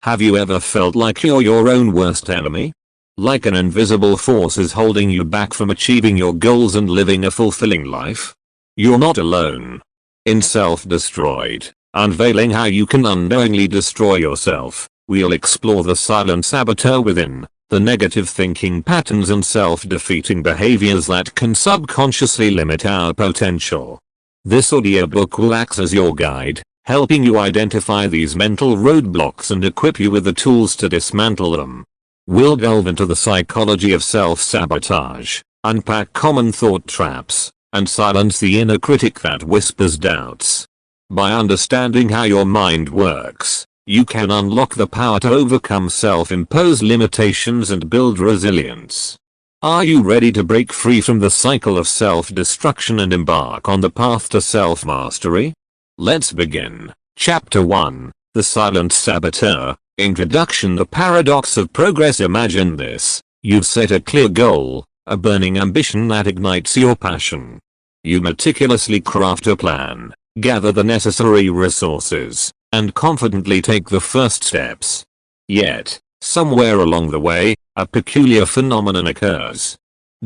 Have you ever felt like you're your own worst enemy? Like an invisible force is holding you back from achieving your goals and living a fulfilling life? You're not alone. In Self-Destroyed, unveiling how you can unknowingly destroy yourself, we'll explore the silent saboteur within, the negative thinking patterns and self-defeating behaviors that can subconsciously limit our potential. This audiobook will act as your guide, helping you identify these mental roadblocks and equip you with the tools to dismantle them. We'll delve into the psychology of self-sabotage, unpack common thought traps, and silence the inner critic that whispers doubts. By understanding how your mind works, you can unlock the power to overcome self-imposed limitations and build resilience. Are you ready to break free from the cycle of self-destruction and embark on the path to self-mastery? Let's begin. Chapter 1, The Silent Saboteur, Introduction. The Paradox of Progress. Imagine this. You've set a clear goal, a burning ambition that ignites your passion. You meticulously craft a plan, gather the necessary resources, and confidently take the first steps. Yet, somewhere along the way, a peculiar phenomenon occurs.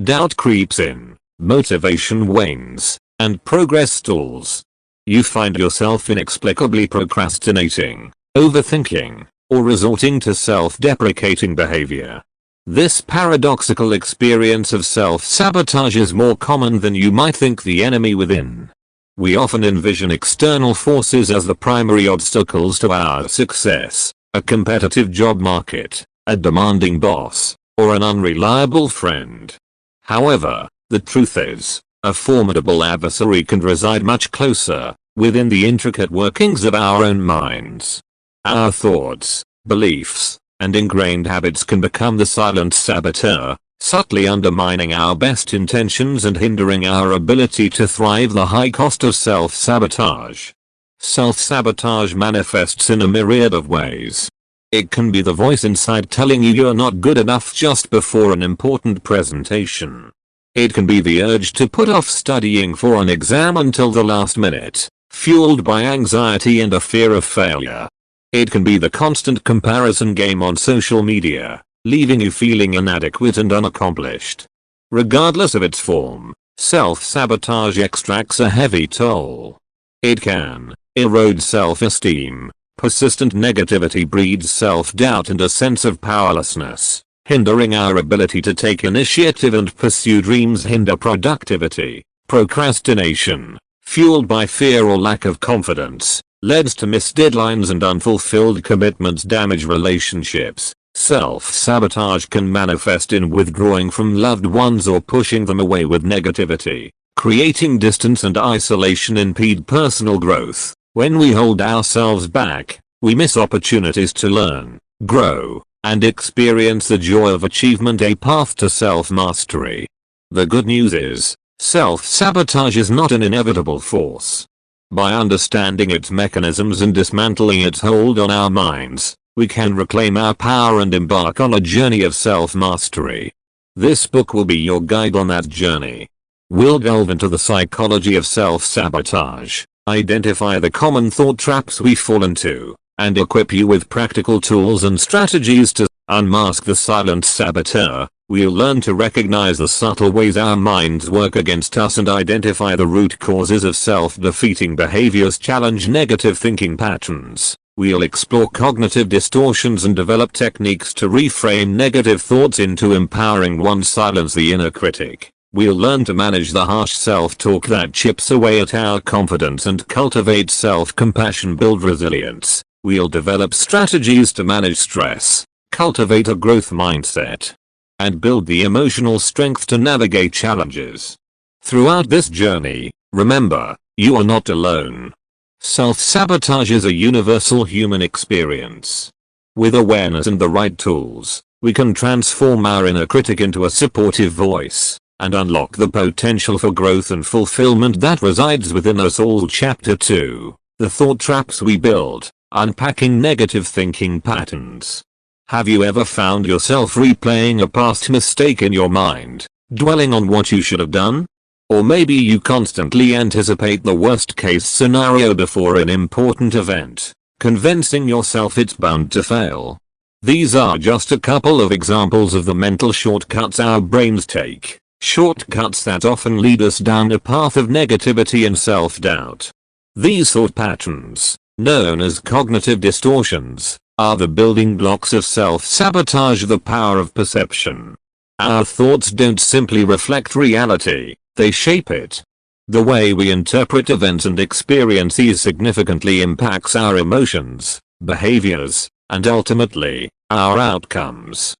Doubt creeps in, motivation wanes, and progress stalls. You find yourself inexplicably procrastinating, overthinking, or resorting to self-deprecating behavior. This paradoxical experience of self-sabotage is more common than you might think. The enemy within. We often envision external forces as the primary obstacles to our success: a competitive job market, a demanding boss, or an unreliable friend. However, the truth is, a formidable adversary can reside much closer, within the intricate workings of our own minds. Our thoughts, beliefs, and ingrained habits can become the silent saboteur, subtly undermining our best intentions and hindering our ability to thrive. The high cost of self-sabotage. Self-sabotage manifests in a myriad of ways. It can be the voice inside telling you you're not good enough just before an important presentation. It can be the urge to put off studying for an exam until the last minute, fueled by anxiety and a fear of failure. It can be the constant comparison game on social media, leaving you feeling inadequate and unaccomplished. Regardless of its form, self-sabotage extracts a heavy toll. It can erode self-esteem. Persistent negativity breeds self-doubt and a sense of powerlessness, hindering our ability to take initiative and pursue dreams. Hinder productivity. Procrastination, fueled by fear or lack of confidence, leads to missed deadlines and unfulfilled commitments. Damage relationships. Self-sabotage can manifest in withdrawing from loved ones or pushing them away with negativity, creating distance and isolation. Impede personal growth. When we hold ourselves back, we miss opportunities to learn, grow, and experience the joy of achievement. A path to self-mastery. The good news is, self-sabotage is not an inevitable force. By understanding its mechanisms and dismantling its hold on our minds, we can reclaim our power and embark on a journey of self-mastery. This book will be your guide on that journey. We'll delve into the psychology of self-sabotage, identify the common thought traps we fall into, and equip you with practical tools and strategies to unmask the silent saboteur. We'll learn to recognize the subtle ways our minds work against us and identify the root causes of self-defeating behaviors. Challenge negative thinking patterns. We'll explore cognitive distortions and develop techniques to reframe negative thoughts into empowering ones. Silence the inner critic. We'll learn to manage the harsh self-talk that chips away at our confidence and cultivate self-compassion. Build resilience. We'll develop strategies to manage stress, cultivate a growth mindset, and build the emotional strength to navigate challenges. Throughout this journey, remember, you are not alone. Self-sabotage is a universal human experience. With awareness and the right tools, we can transform our inner critic into a supportive voice, and unlock the potential for growth and fulfillment that resides within us all. Chapter 2, The Thought Traps We Build, Unpacking Negative Thinking Patterns. Have you ever found yourself replaying a past mistake in your mind, dwelling on what you should have done? Or maybe you constantly anticipate the worst case scenario before an important event, convincing yourself it's bound to fail. These are just a couple of examples of the mental shortcuts our brains take, shortcuts that often lead us down a path of negativity and self-doubt. These thought patterns, known as cognitive distortions, are the building blocks of self-sabotage, the power of perception. Our thoughts don't simply reflect reality, they shape it. The way we interpret events and experiences significantly impacts our emotions, behaviors, and ultimately, our outcomes.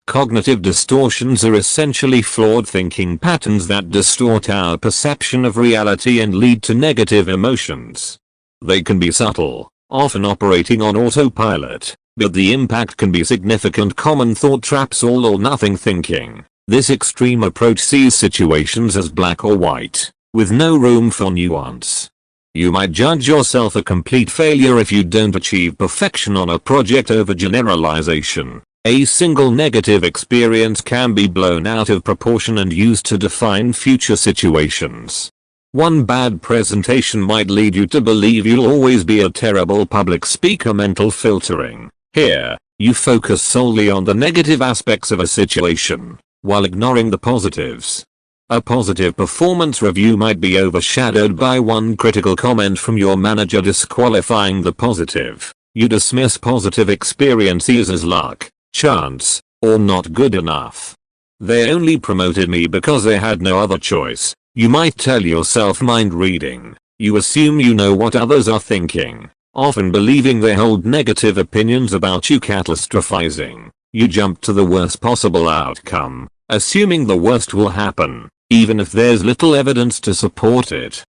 Cognitive distortions are essentially flawed thinking patterns that distort our perception of reality and lead to negative emotions. They can be subtle, often operating on autopilot, but the impact can be significant. Common thought traps: all or nothing thinking. This extreme approach sees situations as black or white, with no room for nuance. You might judge yourself a complete failure if you don't achieve perfection on a project. Overgeneralization. A single negative experience can be blown out of proportion and used to define future situations. One bad presentation might lead you to believe you'll always be a terrible public speaker. Mental filtering. Here, you focus solely on the negative aspects of a situation, while ignoring the positives. A positive performance review might be overshadowed by one critical comment from your manager disqualifying the positive. You dismiss positive experiences as luck, chance, or not good enough. They only promoted me because they had no other choice. You might tell yourself mind reading. You assume you know what others are thinking, often believing they hold negative opinions about you. Catastrophizing. You jump to the worst possible outcome, assuming the worst will happen, even if there's little evidence to support it.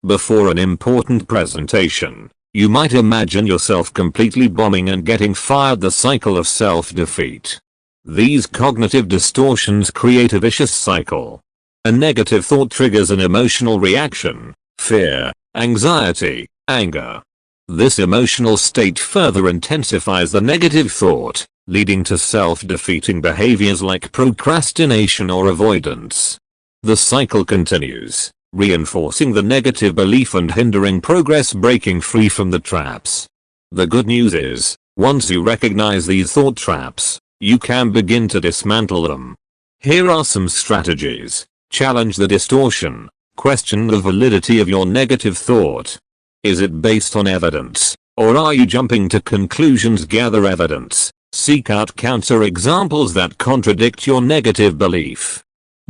Before an important presentation, you might imagine yourself completely bombing and getting fired. The cycle of self-defeat. These cognitive distortions create a vicious cycle. A negative thought triggers an emotional reaction: fear, anxiety, anger. This emotional state further intensifies the negative thought, leading to self-defeating behaviors like procrastination or avoidance. The cycle continues, reinforcing the negative belief and hindering progress. Breaking free from the traps. The good news is, once you recognize these thought traps, you can begin to dismantle them. Here are some strategies. Challenge the distortion. Question the validity of your negative thought. Is it based on evidence, or are you jumping to conclusions? Gather evidence. Seek out counter-examples that contradict your negative belief.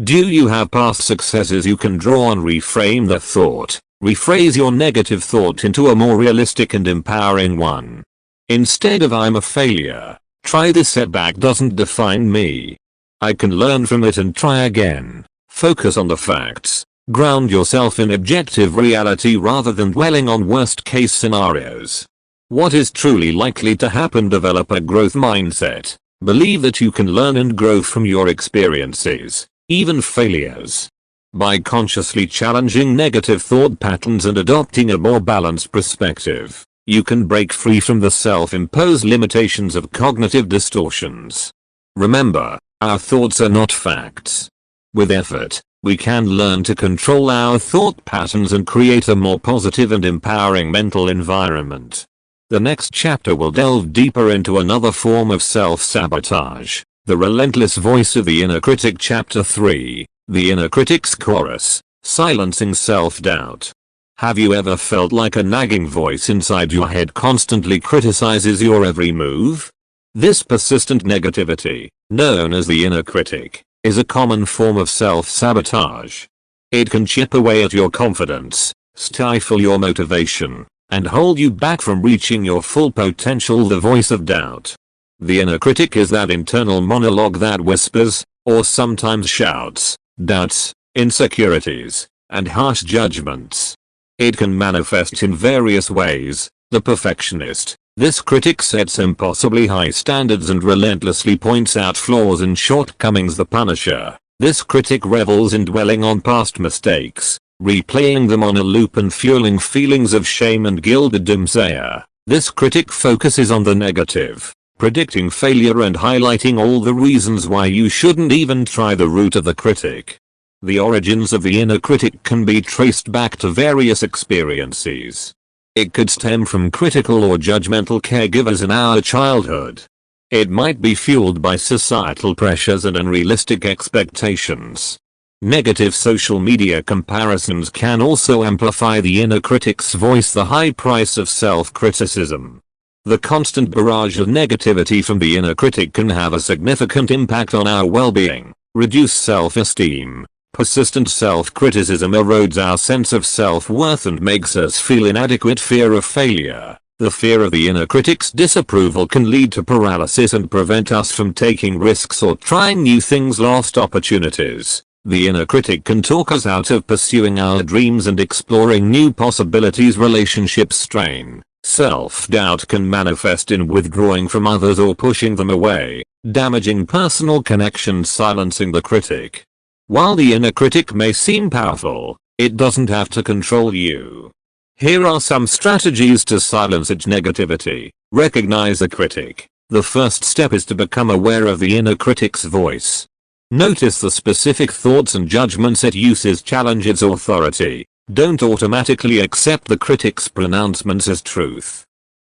Do you have past successes you can draw on? Reframe the thought. Rephrase your negative thought into a more realistic and empowering one. Instead of "I'm a failure," try "this setback doesn't define me. I can learn from it and try again." Focus on the facts. Ground yourself in objective reality rather than dwelling on worst-case scenarios. What is truly likely to happen? Develop a growth mindset. Believe that you can learn and grow from your experiences, even failures. By consciously challenging negative thought patterns and adopting a more balanced perspective, you can break free from the self-imposed limitations of cognitive distortions. Remember, our thoughts are not facts. With effort, we can learn to control our thought patterns and create a more positive and empowering mental environment. The next chapter will delve deeper into another form of self-sabotage, the relentless voice of the inner critic. Chapter 3, The Inner Critic's Chorus, Silencing Self-Doubt. Have you ever felt like a nagging voice inside your head constantly criticizes your every move? This persistent negativity, known as the inner critic, is a common form of self-sabotage. It can chip away at your confidence, stifle your motivation, and hold you back from reaching your full potential. The voice of doubt. The inner critic is that internal monologue that whispers, or sometimes shouts, doubts, insecurities, and harsh judgments. It can manifest in various ways. The perfectionist. This critic sets impossibly high standards and relentlessly points out flaws and shortcomings. The punisher. This critic revels in dwelling on past mistakes, replaying them on a loop and fueling feelings of shame and guilt. The doomsayer. This critic focuses on the negative, predicting failure and highlighting all the reasons why you shouldn't even try. The root of the critic. The origins of the inner critic can be traced back to various experiences. It could stem from critical or judgmental caregivers in our childhood. It might be fueled by societal pressures and unrealistic expectations. Negative social media comparisons can also amplify the inner critic's voice, the high price of self-criticism. The constant barrage of negativity from the inner critic can have a significant impact on our well-being, reduce self-esteem. Persistent self-criticism erodes our sense of self-worth and makes us feel inadequate. Fear of failure. The fear of the inner critic's disapproval can lead to paralysis and prevent us from taking risks or trying new things. Lost opportunities. The inner critic can talk us out of pursuing our dreams and exploring new possibilities. Relationship strain. Self-doubt can manifest in withdrawing from others or pushing them away, damaging personal connections. Silencing the critic. While the inner critic may seem powerful, it doesn't have to control you. Here are some strategies to silence its negativity. Recognize the critic. The first step is to become aware of the inner critic's voice. Notice the specific thoughts and judgments it uses. Challenge its authority. Don't automatically accept the critic's pronouncements as truth.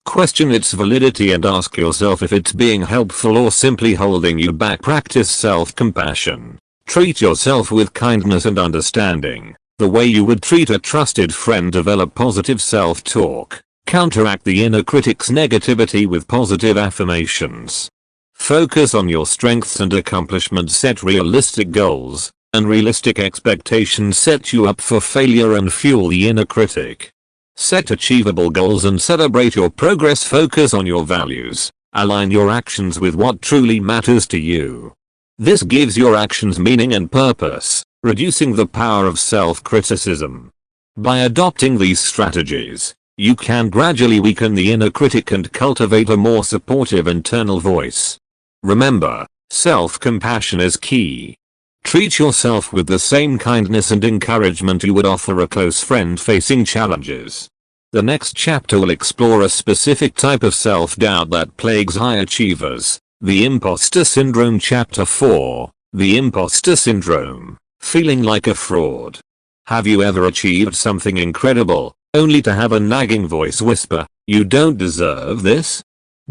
Question its validity and ask yourself if it's being helpful or simply holding you back. Practice self-compassion. Treat yourself with kindness and understanding, the way you would treat a trusted friend. Develop positive self-talk. Counteract the inner critic's negativity with positive affirmations. Focus on your strengths and accomplishments. Set realistic goals. Unrealistic expectations set you up for failure and fuel the inner critic. Set achievable goals and celebrate your progress. Focus on your values. Align your actions with what truly matters to you. This gives your actions meaning and purpose, reducing the power of self-criticism. By adopting these strategies, you can gradually weaken the inner critic and cultivate a more supportive internal voice. Remember, self-compassion is key. Treat yourself with the same kindness and encouragement you would offer a close friend facing challenges. The next chapter will explore a specific type of self-doubt that plagues high achievers. The Imposter Syndrome. Chapter 4. The Imposter Syndrome. Feeling like a fraud. Have you ever achieved something incredible, only to have a nagging voice whisper, "You don't deserve this"?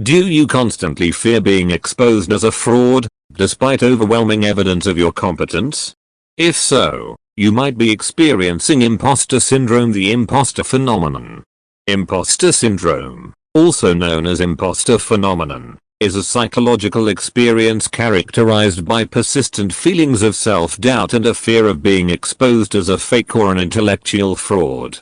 Do you constantly fear being exposed as a fraud, despite overwhelming evidence of your competence? If so, you might be experiencing imposter syndrome. The imposter phenomenon. Imposter syndrome, also known as imposter phenomenon, is a psychological experience characterized by persistent feelings of self-doubt and a fear of being exposed as a fake or an intellectual fraud.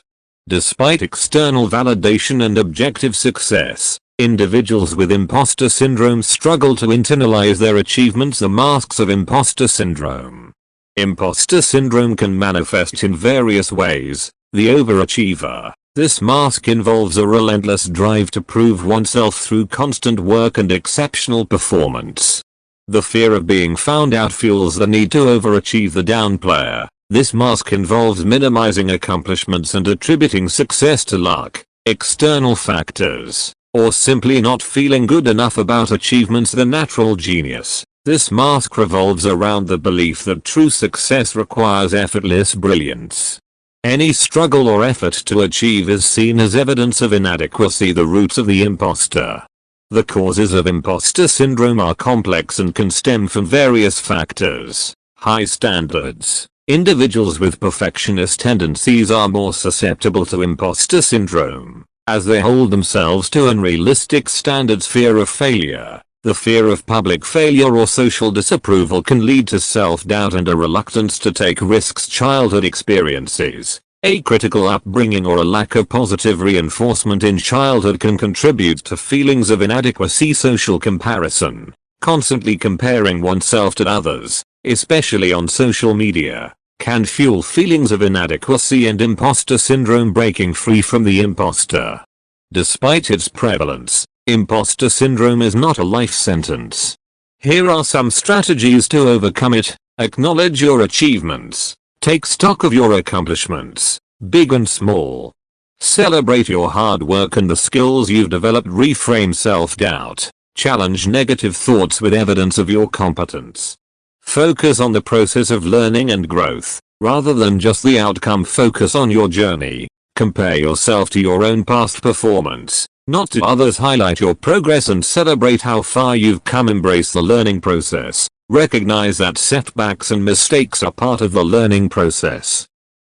Despite external validation and objective success, individuals with imposter syndrome struggle to internalize their achievements. The masks of imposter syndrome. Imposter syndrome can manifest in various ways. The overachiever. This mask involves a relentless drive to prove oneself through constant work and exceptional performance. The fear of being found out fuels the need to overachieve. The downplayer. This mask involves minimizing accomplishments and attributing success to luck, external factors, or simply not feeling good enough about achievements. The natural genius. This mask revolves around the belief that true success requires effortless brilliance. Any struggle or effort to achieve is seen as evidence of inadequacy. The roots of the imposter. The causes of imposter syndrome are complex and can stem from various factors. High standards. Individuals with perfectionist tendencies are more susceptible to imposter syndrome, as they hold themselves to unrealistic standards. Fear of failure. The fear of public failure or social disapproval can lead to self-doubt and a reluctance to take risks. Childhood experiences. A critical upbringing or a lack of positive reinforcement in childhood can contribute to feelings of inadequacy. Social comparison. Constantly comparing oneself to others, especially on social media, can fuel feelings of inadequacy and imposter syndrome. Breaking free from the imposter. Despite its prevalence, imposter syndrome is not a life sentence. Here are some strategies to overcome it. Acknowledge your achievements. Take stock of your accomplishments, big and small. Celebrate your hard work and the skills you've developed. Reframe self-doubt. Challenge negative thoughts with evidence of your competence. Focus on the process of learning and growth, rather than just the outcome. Focus on your journey. Compare yourself to your own past performance, not to others. Highlight your progress and celebrate how far you've come. Embrace the learning process. Recognize that setbacks and mistakes are part of the learning process.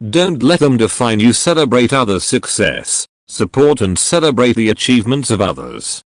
Don't let them define you. Celebrate others' success. Support and celebrate the achievements of others.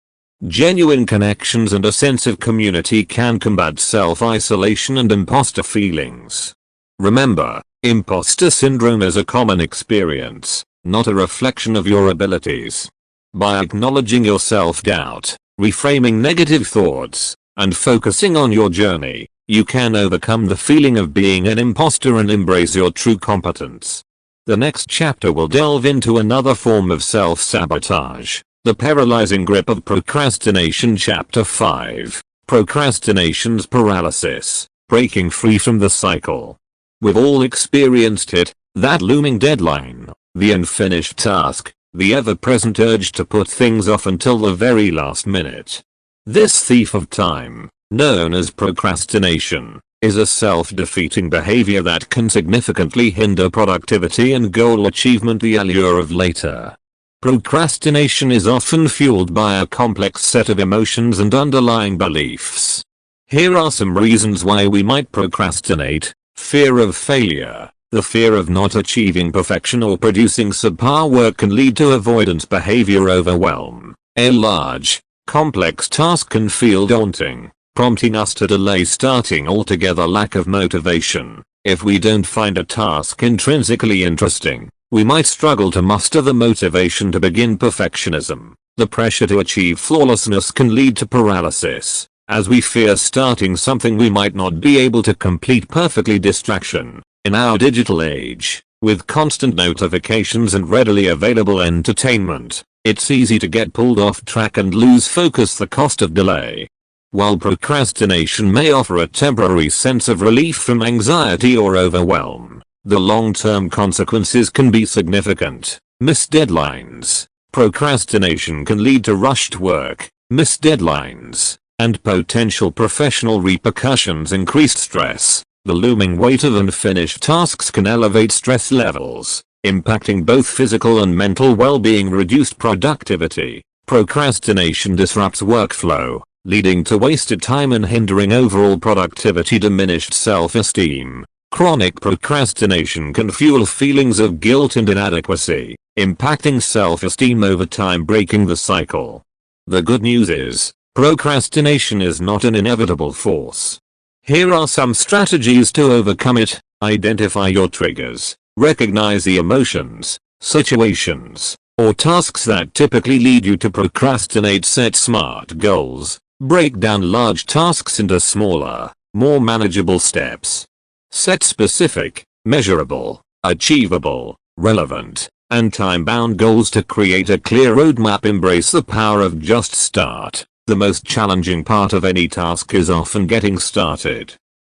Genuine connections and a sense of community can combat self-isolation and imposter feelings. Remember, imposter syndrome is a common experience, not a reflection of your abilities. By acknowledging your self-doubt, reframing negative thoughts, and focusing on your journey, you can overcome the feeling of being an imposter and embrace your true competence. The next chapter will delve into another form of self-sabotage, the paralyzing grip of procrastination. Chapter 5, Procrastination's Paralysis, Breaking Free from the Cycle. We've all experienced it, that looming deadline, the unfinished task, the ever-present urge to put things off until the very last minute. This thief of time, known as procrastination, is a self-defeating behavior that can significantly hinder productivity and goal achievement. The allure of later. Procrastination is often fueled by a complex set of emotions and underlying beliefs. Here are some reasons why we might procrastinate. Fear of failure. The fear of not achieving perfection or producing subpar work can lead to avoidance behavior. Overwhelm. A large, complex task can feel daunting, prompting us to delay starting altogether. Lack of motivation. If we don't find a task intrinsically interesting, we might struggle to muster the motivation to begin. Perfectionism. The pressure to achieve flawlessness can lead to paralysis, as we fear starting something we might not be able to complete perfectly. Distraction. In our digital age, with constant notifications and readily available entertainment, it's easy to get pulled off track and lose focus. The cost of delay. While procrastination may offer a temporary sense of relief from anxiety or overwhelm, the long-term consequences can be significant. Missed deadlines. Procrastination can lead to rushed work, missed deadlines, and potential professional repercussions. Increased stress. The looming weight of unfinished tasks can elevate stress levels, impacting both physical and mental well-being. Reduced productivity. Procrastination disrupts workflow, leading to wasted time and hindering overall productivity. Diminished self-esteem. Chronic procrastination can fuel feelings of guilt and inadequacy, impacting self-esteem over time. Breaking the cycle. The good news is, procrastination is not an inevitable force. Here are some strategies to overcome it. Identify your triggers. Recognize the emotions, situations, or tasks that typically lead you to procrastinate. Set smart goals. Break down large tasks into smaller, more manageable steps. Set specific, measurable, achievable, relevant, and time-bound goals to create a clear roadmap. Embrace the power of just start. The most challenging part of any task is often getting started.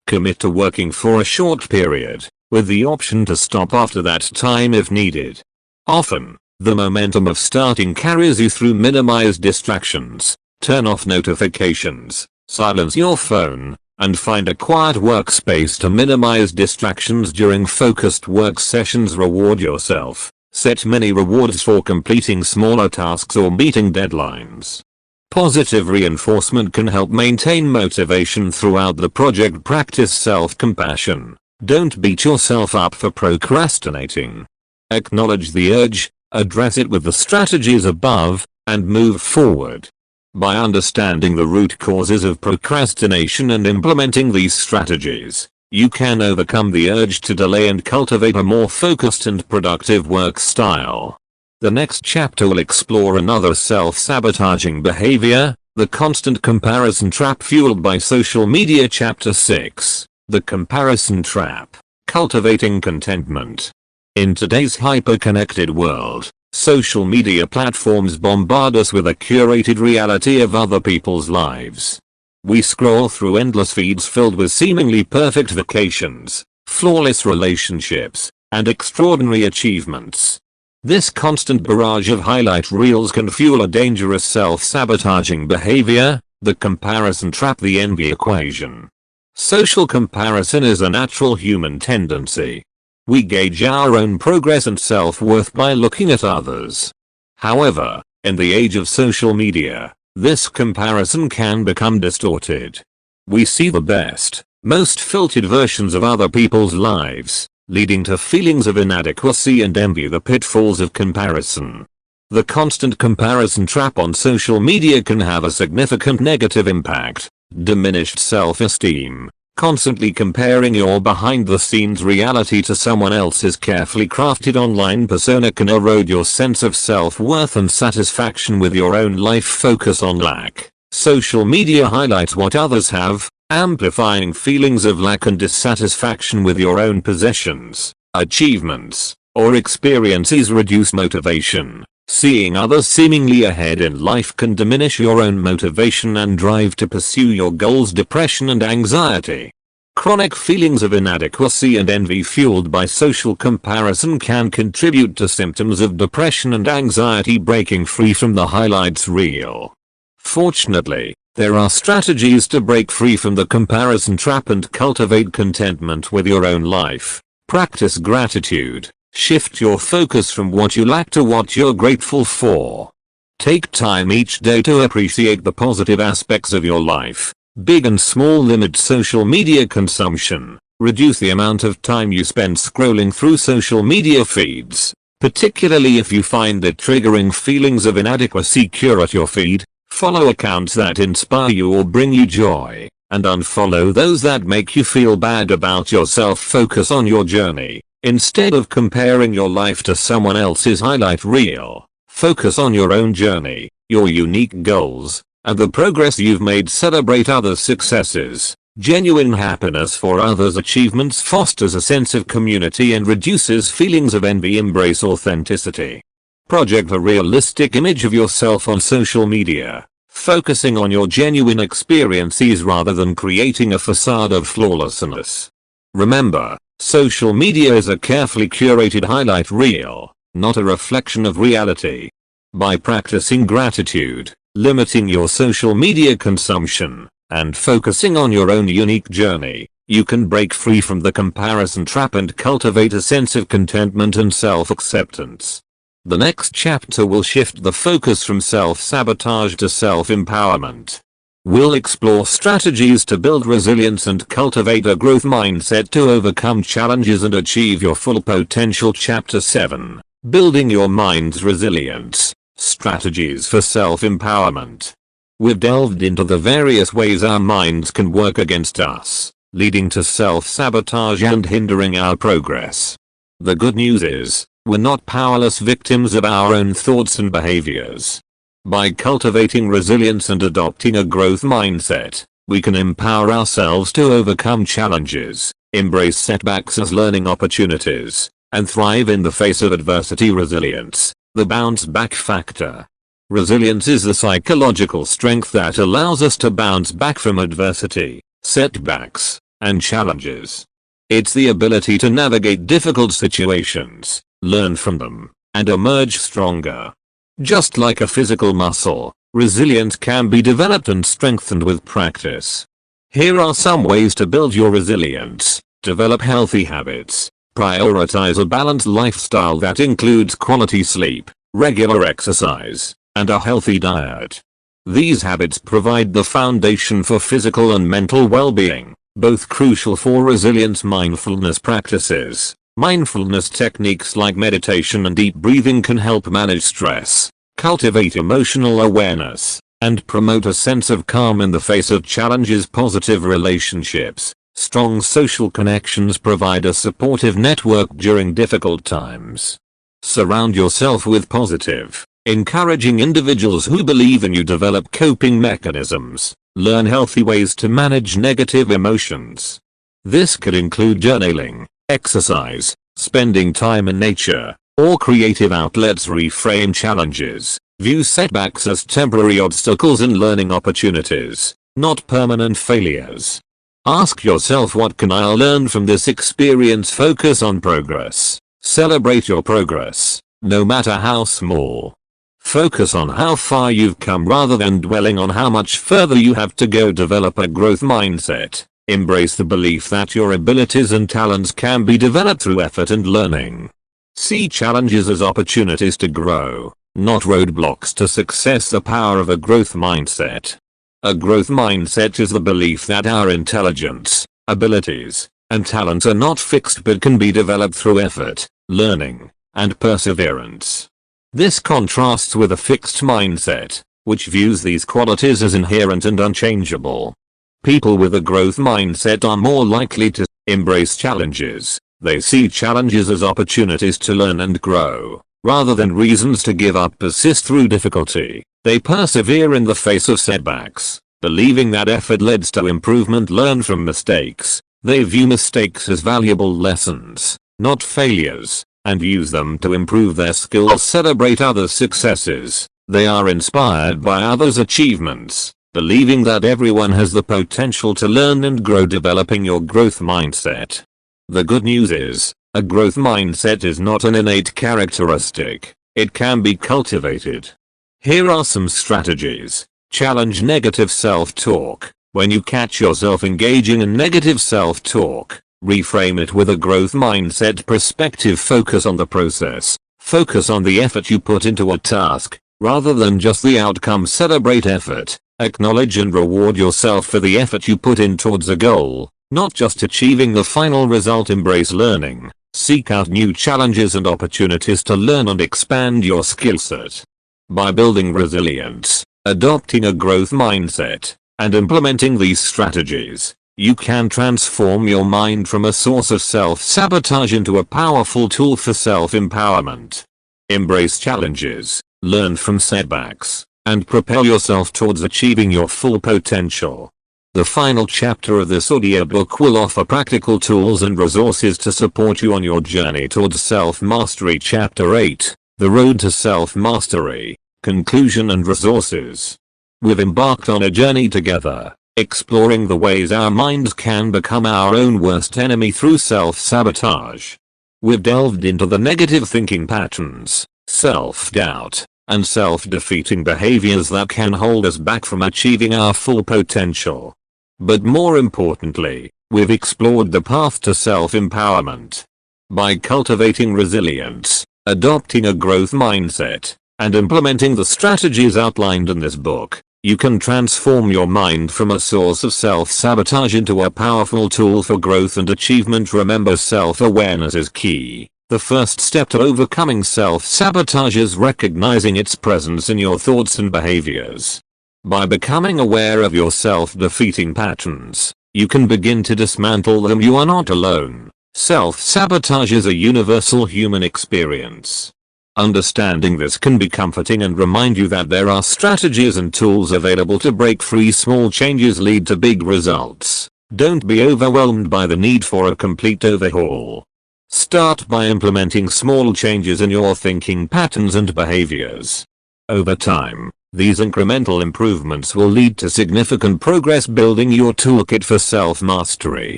Commit to working for a short period, with the option to stop after that time if needed. Often, the momentum of starting carries you through. Minimize distractions. Turn off notifications, silence your phone, and find a quiet workspace to minimize distractions during focused work sessions. Reward yourself. Set many rewards for completing smaller tasks or meeting deadlines. Positive reinforcement can help maintain motivation throughout the project. Practice self-compassion. Don't beat yourself up for procrastinating. Acknowledge the urge, address it with the strategies above, and move forward. By understanding the root causes of procrastination and implementing these strategies, you can overcome the urge to delay and cultivate a more focused and productive work style. The next chapter will explore another self-sabotaging behavior, the constant comparison trap fueled by social media. Chapter 6, The Comparison Trap, Cultivating Contentment. In today's hyper-connected world, social media platforms bombard us with a curated reality of other people's lives. We scroll through endless feeds filled with seemingly perfect vacations, flawless relationships, and extraordinary achievements. This constant barrage of highlight reels can fuel a dangerous self-sabotaging behavior, the comparison trap. The envy equation. Social comparison is a natural human tendency. We gauge our own progress and self-worth by looking at others. However, in the age of social media, this comparison can become distorted. We see the best, most filtered versions of other people's lives, leading to feelings of inadequacy and envy. The pitfalls of comparison. The constant comparison trap on social media can have a significant negative impact. Diminished self-esteem. Constantly comparing your behind-the-scenes reality to someone else's carefully crafted online persona can erode your sense of self-worth and satisfaction with your own life. Focus on lack. Social media highlights what others have, amplifying feelings of lack and dissatisfaction with your own possessions, achievements, or experiences. Reduce motivation. Seeing others seemingly ahead in life can diminish your own motivation and drive to pursue your goals. Depression and anxiety. Chronic feelings of inadequacy and envy fueled by social comparison can contribute to symptoms of depression and anxiety. Breaking free from the highlights reel. Fortunately, there are strategies to break free from the comparison trap and cultivate contentment with your own life. Practice gratitude. Shift your focus from what you lack to what you're grateful for. Take time each day to appreciate the positive aspects of your life, big and small. Limit social media consumption. Reduce the amount of time you spend scrolling through social media feeds, particularly if you find it triggering feelings of inadequacy. Curate your feed. Follow accounts that inspire you or bring you joy, and unfollow those that make you feel bad about yourself. Focus on your journey. Instead of comparing your life to someone else's highlight reel, focus on your own journey, your unique goals, and the progress you've made. Celebrate others' successes. Genuine happiness for others' achievements fosters a sense of community and reduces feelings of envy. Embrace authenticity. Project a realistic image of yourself on social media, focusing on your genuine experiences rather than creating a facade of flawlessness. Remember, social media is a carefully curated highlight reel, not a reflection of reality. By practicing gratitude, limiting your social media consumption, and focusing on your own unique journey, you can break free from the comparison trap and cultivate a sense of contentment and self-acceptance. The next chapter will shift the focus from self-sabotage to self-empowerment. We'll explore strategies to build resilience and cultivate a growth mindset to overcome challenges and achieve your full potential. Chapter 7. Building your mind's resilience. Strategies for self-empowerment. We've delved into the various ways our minds can work against us, leading to self-sabotage and hindering our progress. The good news is, we're not powerless victims of our own thoughts and behaviors. By cultivating resilience and adopting a growth mindset, we can empower ourselves to overcome challenges, embrace setbacks as learning opportunities, and thrive in the face of adversity. Resilience, the bounce back factor. Resilience is the psychological strength that allows us to bounce back from adversity, setbacks, and challenges. It's the ability to navigate difficult situations, learn from them, and emerge stronger. Just like a physical muscle, resilience can be developed and strengthened with practice. Here are some ways to build your resilience. Develop healthy habits. Prioritize a balanced lifestyle that includes quality sleep, regular exercise, and a healthy diet. These habits provide the foundation for physical and mental well-being, both crucial for resilience. Mindfulness practices. Mindfulness techniques like meditation and deep breathing can help manage stress, cultivate emotional awareness, and promote a sense of calm in the face of challenges. Positive relationships. Strong social connections provide a supportive network during difficult times. Surround yourself with positive, encouraging individuals who believe in you. Develop coping mechanisms. Learn healthy ways to manage negative emotions. This could include journaling, exercise, spending time in nature, or creative outlets. Reframe challenges. View setbacks as temporary obstacles and learning opportunities, not permanent failures. Ask yourself, what can I learn from this experience? Focus on progress. Celebrate your progress, no matter how small. Focus on how far you've come rather than dwelling on how much further you have to go. Develop a growth mindset. Embrace the belief that your abilities and talents can be developed through effort and learning. See challenges as opportunities to grow, not roadblocks to success. The power of a growth mindset. A growth mindset is the belief that our intelligence, abilities, and talents are not fixed but can be developed through effort, learning, and perseverance. This contrasts with a fixed mindset, which views these qualities as inherent and unchangeable. People with a growth mindset are more likely to embrace challenges. They see challenges as opportunities to learn and grow, rather than reasons to give up. Persist through difficulty. They persevere in the face of setbacks, believing that effort leads to improvement. Learn from mistakes. They view mistakes as valuable lessons, not failures, and use them to improve their skills. Celebrate others' successes. They are inspired by others' achievements, believing that everyone has the potential to learn and grow. Developing your growth mindset. The good news is, a growth mindset is not an innate characteristic. It can be cultivated. Here are some strategies. Challenge negative self-talk. When you catch yourself engaging in negative self-talk, reframe it with a growth mindset perspective. Focus on the process. Focus on the effort you put into a task, rather than just the outcome. Celebrate effort. Acknowledge and reward yourself for the effort you put in towards a goal, not just achieving the final result. Embrace learning. Seek out new challenges and opportunities to learn and expand your skill set. By building resilience, adopting a growth mindset, and implementing these strategies, you can transform your mind from a source of self-sabotage into a powerful tool for self-empowerment. Embrace challenges, learn from setbacks, and propel yourself towards achieving your full potential. The final chapter of this audiobook will offer practical tools and resources to support you on your journey towards self-mastery. Chapter 8, The Road to Self-Mastery, Conclusion and Resources. We've embarked on a journey together, exploring the ways our minds can become our own worst enemy through self-sabotage. We've delved into the negative thinking patterns, self-doubt, and self-defeating behaviors that can hold us back from achieving our full potential. But more importantly, we've explored the path to self-empowerment. By cultivating resilience, adopting a growth mindset, and implementing the strategies outlined in this book, you can transform your mind from a source of self-sabotage into a powerful tool for growth and achievement. Remember, self-awareness is key. The first step to overcoming self-sabotage is recognizing its presence in your thoughts and behaviors. By becoming aware of your self-defeating patterns, you can begin to dismantle them. You are not alone. Self-sabotage is a universal human experience. Understanding this can be comforting and remind you that there are strategies and tools available to break free. Small changes lead to big results. Don't be overwhelmed by the need for a complete overhaul. Start by implementing small changes in your thinking patterns and behaviors. Over time, these incremental improvements will lead to significant progress. Building your toolkit for self-mastery.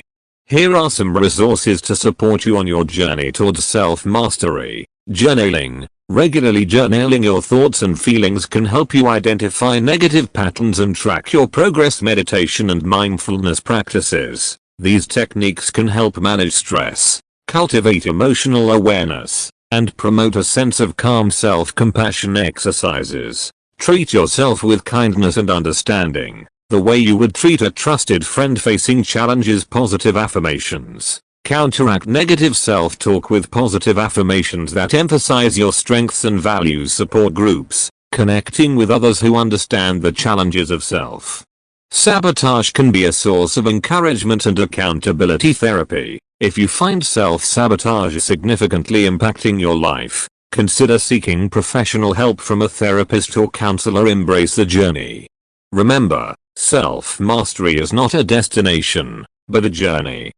Here are some resources to support you on your journey towards self-mastery. Journaling. Regularly journaling your thoughts and feelings can help you identify negative patterns and track your progress. Meditation and mindfulness practices. These techniques can help manage stress, cultivate emotional awareness, and promote a sense of calm. Self-compassion exercises. Treat yourself with kindness and understanding, the way you would treat a trusted friend facing challenges. Positive affirmations. Counteract negative self-talk with positive affirmations that emphasize your strengths and values. Support groups. Connecting with others who understand the challenges of self-sabotage can be a source of encouragement and accountability. Therapy. If you find self-sabotage significantly impacting your life, consider seeking professional help from a therapist or counselor. Embrace the journey. Remember, self-mastery is not a destination, but a journey.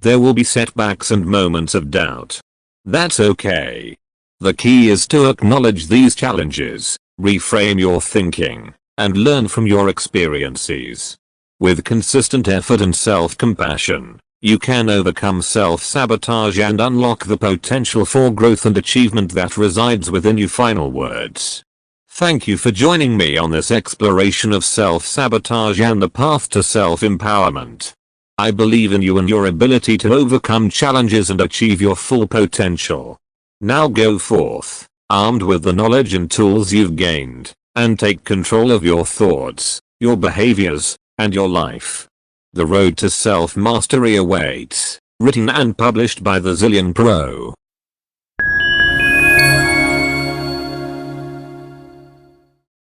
There will be setbacks and moments of doubt. That's okay. The key is to acknowledge these challenges, reframe your thinking, and learn from your experiences. With consistent effort and self-compassion, you can overcome self-sabotage and unlock the potential for growth and achievement that resides within you. Final words. Thank you for joining me on this exploration of self-sabotage and the path to self-empowerment. I believe in you and your ability to overcome challenges and achieve your full potential. Now go forth, armed with the knowledge and tools you've gained, and take control of your thoughts, your behaviors, and your life. The road to self-mastery awaits, written and published by the Zillionpro.